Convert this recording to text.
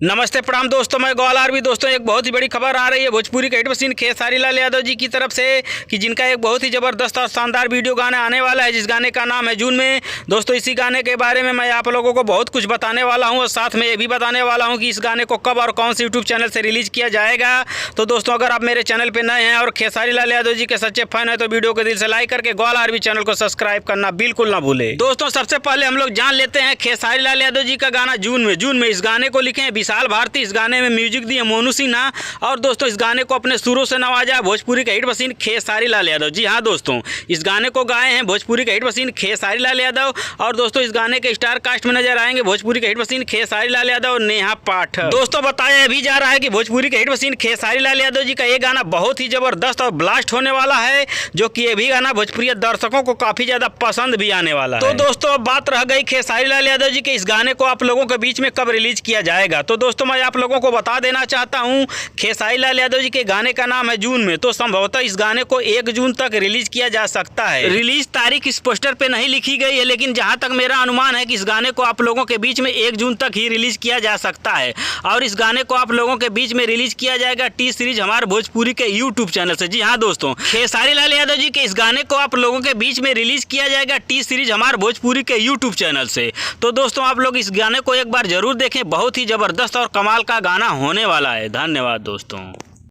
नमस्ते प्रणाम दोस्तों, मैं ग्वालियर भी। दोस्तों एक बहुत ही बड़ी खबर आ रही है भोजपुरी के हिट मशीन खेसारी लाल यादव जी की तरफ से कि जिनका एक बहुत ही ज़बरदस्त और शानदार वीडियो गाना आने वाला है, जिस गाने का नाम है जून में। दोस्तों इसी गाने के बारे में मैं आप लोगों को बहुत कुछ बताने वाला हूं और साथ में ये भी बताने वाला हूं कि इस गाने को कब और कौन से यूट्यूब चैनल से रिलीज़ किया जाएगा। तो दोस्तों अगर आप मेरे चैनल पर नए हैं और खेसारी लाल यादव जी के सच्चे फैन हैं तो वीडियो को दिल से लाइक करके ग्वालियर भी चैनल को सब्सक्राइब करना बिल्कुल ना भूले। दोस्तों सबसे पहले हम लोग जान लेते हैं खेसारी लाल यादव जी का गाना जून में इस गाने को लिखे हैं विशाल भारती, इस गाने में म्यूजिक दिए मोनू सिन्हा और दोस्तों इस गाने को अपने सुरों से नवाजा भोजपुरी का हिट मशीन खेसारी लाल यादव। जी हाँ दोस्तों, इस गाने को गाए हैं भोजपुरी का हिट मशीन खेसारी लाल यादव और दोस्तों इस गाने के स्टार कास्ट में नजर आएंगे भोजपुरी का हिट मशीन खेसारी लाल यादव और नेहा पाठक। दोस्तों बताया भी जा रहा है कि भोजपुरी का हिट मशीन खेसारी लाल यादव जी का ये गाना बहुत ही जबरदस्त और ब्लास्ट होने वाला है, जो कि ये भी गाना भोजपुरी दर्शकों को काफी ज्यादा पसंद भी आने वाला है। तो दोस्तों अब बात रह गई खेसारी लाल यादव जी के इस गाने को आप लोगों के बीच में कब रिलीज किया जाएगा। तो दोस्तों मैं आप लोगों को बता देना चाहता हूं खेसारी लाल यादव जी के गाने का नाम है जून में, तो संभवतः इस गाने को 1 जून तक रिलीज किया जा सकता है। रिलीज तारीख इस पोस्टर पे नहीं लिखी गई है, लेकिन जहां तक मेरा अनुमान है कि इस गाने को आप लोगों के बीच में 1 जून तक ही रिलीज किया जा सकता है और इस गाने को आप लोगों के बीच में रिलीज किया जाएगा टी सीरीज हमारे भोजपुरी के यूट्यूब चैनल से। जी हाँ दोस्तों, खेसारी लाल यादव जी के इस गाने को आप लोगों के बीच में रिलीज किया जाएगा टी सीरीज हमारे भोजपुरी के यूट्यूब चैनल से। तो दोस्तों आप लोग इस गाने को एक बार जरूर देखें, बहुत ही जबरदस्त और कमाल का गाना होने वाला है। धन्यवाद दोस्तों।